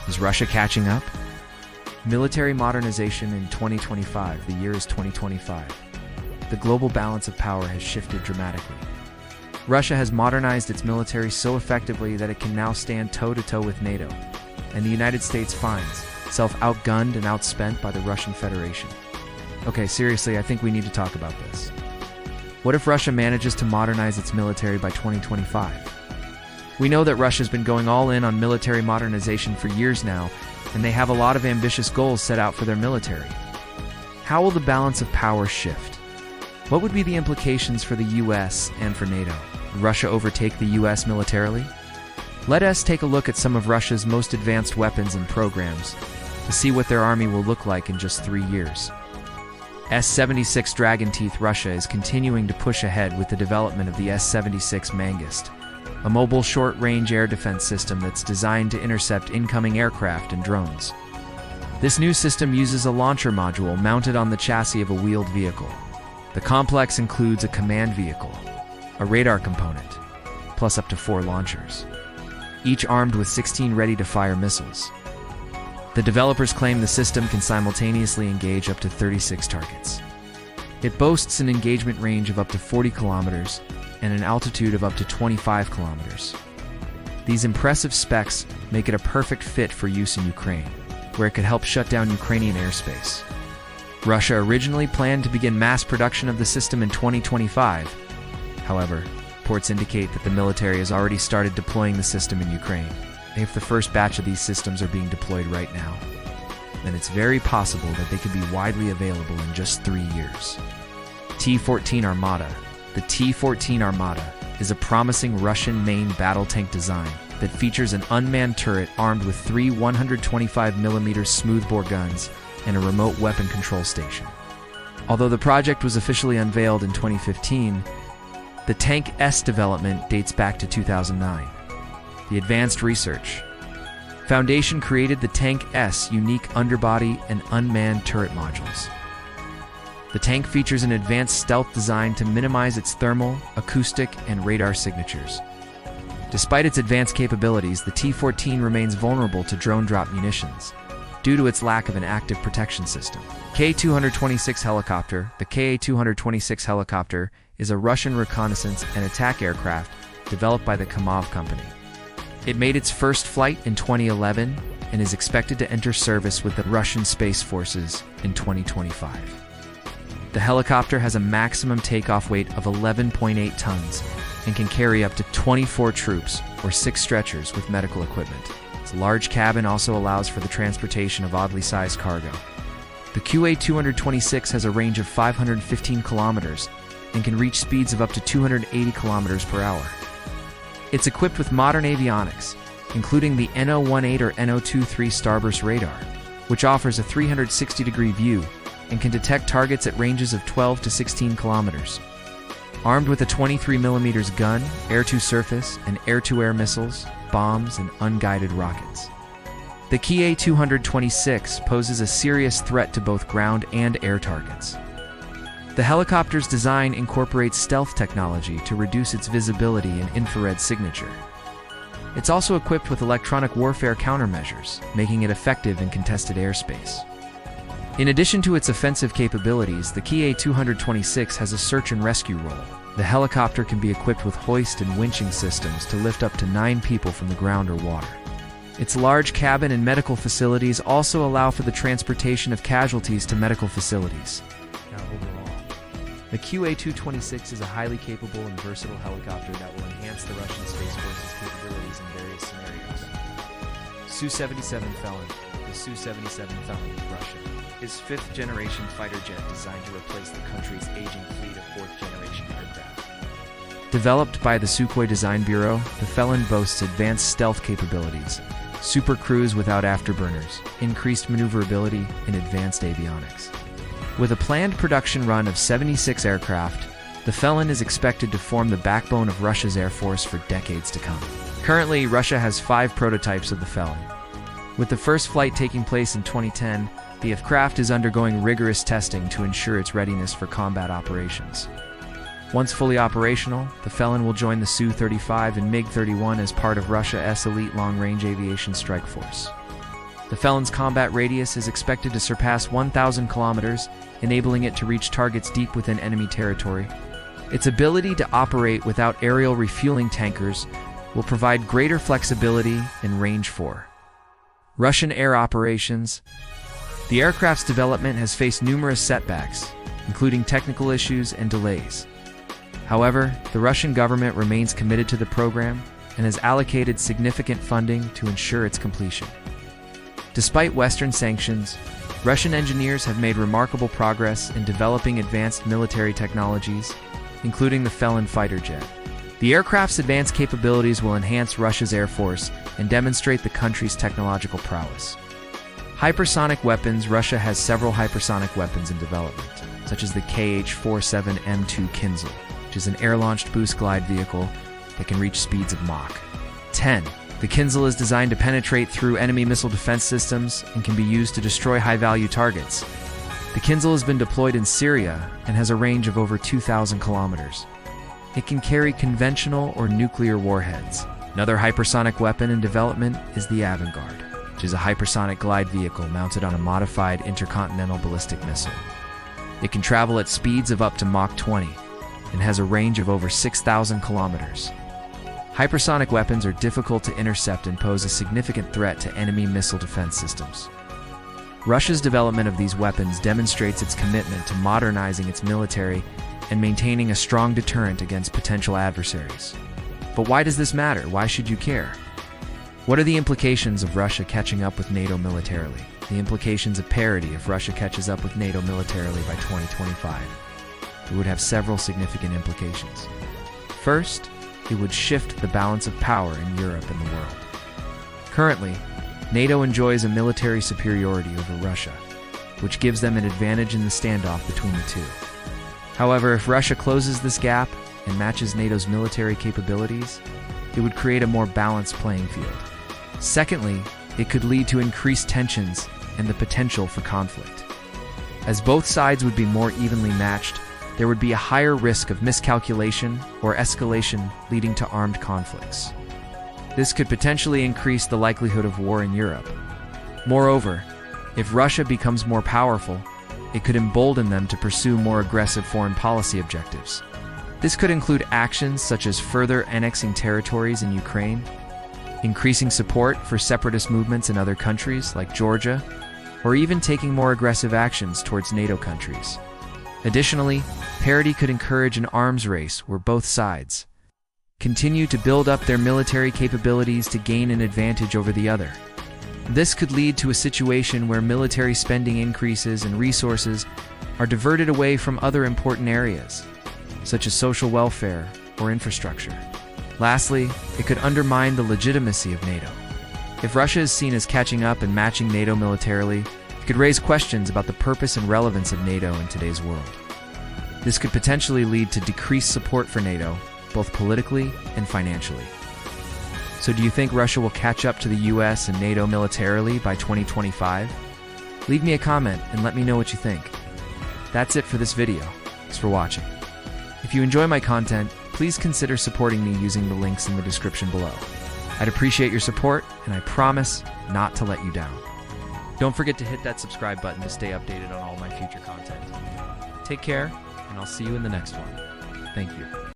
Is Russia catching up? Military modernization in 2025. The year is 2025. The global balance of power has shifted dramatically. Russia has modernized its military so effectively that it can now stand toe-to-toe with NATO, and the United States finds itself outgunned and outspent by the Russian Federation. Okay, seriously, I think we need to talk about this. What if Russia manages to modernize its military by 2025? We know that Russia's been going all in on military modernization for years now, and they have a lot of ambitious goals set out for their military. How will the balance of power shift? What would be the implications for the US and for NATO? Would Russia overtake the US militarily? Let us take a look at some of Russia's most advanced weapons and programs to see what their army will look like in just 3 years. S-76 Dragon Teeth. Russia is continuing to push ahead with the development of the S-76 Mangist, a mobile short-range air defense system that's designed to intercept incoming aircraft and drones. This new system uses a launcher module mounted on the chassis of a wheeled vehicle. The complex includes a command vehicle, a radar component, plus up to 4 launchers, each armed with 16 ready-to-fire missiles. The developers claim the system can simultaneously engage up to 36 targets. It boasts an engagement range of up to 40 kilometers and an altitude of up to 25 kilometers. These impressive specs make it a perfect fit for use in Ukraine, where it could help shut down Ukrainian airspace. Russia originally planned to begin mass production of the system in 2025. However, reports indicate that the military has already started deploying the system in Ukraine. If the first batch of these systems are being deployed right now, then it's very possible that they could be widely available in just 3 years. T-14 Armata. The T-14 Armata is a promising Russian main battle tank design that features an unmanned turret armed with 3 125mm smoothbore guns and a remote weapon control station. Although the project was officially unveiled in 2015, the Tank S development dates back to 2009. The Advanced Research Foundation created the Tank S unique underbody and unmanned turret modules. The tank features an advanced stealth design to minimize its thermal, acoustic, and radar signatures. Despite its advanced capabilities, the T-14 remains vulnerable to drone drop munitions due to its lack of an active protection system. Ka-226 helicopter. The Ka-226 helicopter is a Russian reconnaissance and attack aircraft developed by the Kamov company. It made its first flight in 2011 and is expected to enter service with the Russian Space Forces in 2025. The helicopter has a maximum takeoff weight of 11.8 tons and can carry up to 24 troops or 6 stretchers with medical equipment. Its large cabin also allows for the transportation of oddly sized cargo. The QA-226 has a range of 515 kilometers and can reach speeds of up to 280 kilometers per hour. It's equipped with modern avionics, including the NO-18 or NO-23 starburst radar, which offers a 360-degree view and can detect targets at ranges of 12 to 16 kilometers. Armed with a 23mm gun, air-to-surface, and air-to-air missiles, bombs, and unguided rockets. The Ka-226 poses a serious threat to both ground and air targets. The helicopter's design incorporates stealth technology to reduce its visibility and infrared signature. It's also equipped with electronic warfare countermeasures, making it effective in contested airspace. In addition to its offensive capabilities, the Ka-226 has a search and rescue role. The helicopter can be equipped with hoist and winching systems to lift up to 9 people from the ground or water. Its large cabin and medical facilities also allow for the transportation of casualties to medical facilities. The Ka-226 is a highly capable and versatile helicopter that will enhance the Russian Space Force's capabilities in various scenarios. Su-77 Felon. The Su-77 Felon of Russia is 5th-generation fighter jet designed to replace the country's aging fleet of 4th-generation aircraft. Developed by the Sukhoi Design Bureau, the Felon boasts advanced stealth capabilities, super cruise without afterburners, increased maneuverability, and advanced avionics. With a planned production run of 76 aircraft, the Felon is expected to form the backbone of Russia's Air Force for decades to come. Currently, Russia has 5 prototypes of the Felon. With the first flight taking place in 2010, the aircraft is undergoing rigorous testing to ensure its readiness for combat operations. Once fully operational, the Felon will join the Su-35 and MiG-31 as part of Russia's elite long-range aviation strike force. The Felon's combat radius is expected to surpass 1,000 kilometers, enabling it to reach targets deep within enemy territory. Its ability to operate without aerial refueling tankers will provide greater flexibility and range for Russian air operations. The aircraft's development has faced numerous setbacks, including technical issues and delays. However, the Russian government remains committed to the program and has allocated significant funding to ensure its completion. Despite Western sanctions, Russian engineers have made remarkable progress in developing advanced military technologies, including the Felon fighter jet. The aircraft's advanced capabilities will enhance Russia's air force and demonstrate the country's technological prowess. Hypersonic weapons. Russia has several hypersonic weapons in development, such as the Kh-47M2 Kinzhal, which is an air-launched boost glide vehicle that can reach speeds of Mach 10. The Kinzhal is designed to penetrate through enemy missile defense systems and can be used to destroy high-value targets. The Kinzhal has been deployed in Syria and has a range of over 2,000 kilometers. It can carry conventional or nuclear warheads. Another hypersonic weapon in development is the Avangard, which is a hypersonic glide vehicle mounted on a modified intercontinental ballistic missile. It can travel at speeds of up to Mach 20 and has a range of over 6,000 kilometers. Hypersonic weapons are difficult to intercept and pose a significant threat to enemy missile defense systems. Russia's development of these weapons demonstrates its commitment to modernizing its military and maintaining a strong deterrent against potential adversaries. But why does this matter? Why should you care? What are the implications of Russia catching up with NATO militarily? The implications of parity if Russia catches up with NATO militarily by 2025. It would have several significant implications. First, it would shift the balance of power in Europe and the world. Currently, NATO enjoys a military superiority over Russia, which gives them an advantage in the standoff between the two. However, if Russia closes this gap and matches NATO's military capabilities, it would create a more balanced playing field. Secondly, it could lead to increased tensions and the potential for conflict. As both sides would be more evenly matched, there would be a higher risk of miscalculation or escalation leading to armed conflicts. This could potentially increase the likelihood of war in Europe. Moreover, if Russia becomes more powerful, it could embolden them to pursue more aggressive foreign policy objectives. This could include actions such as further annexing territories in Ukraine, increasing support for separatist movements in other countries like Georgia, or even taking more aggressive actions towards NATO countries. Additionally, parity could encourage an arms race where both sides continue to build up their military capabilities to gain an advantage over the other. This could lead to a situation where military spending increases and resources are diverted away from other important areas, such as social welfare or infrastructure. Lastly, it could undermine the legitimacy of NATO. If Russia is seen as catching up and matching NATO militarily, it could raise questions about the purpose and relevance of NATO in today's world. This could potentially lead to decreased support for NATO, both politically and financially. So do you think Russia will catch up to the US and NATO militarily by 2025? Leave me a comment and let me know what you think. That's it for this video. Thanks for watching. If you enjoy my content, please consider supporting me using the links in the description below. I'd appreciate your support, and I promise not to let you down. Don't forget to hit that subscribe button to stay updated on all my future content. Take care, and I'll see you in the next one. Thank you.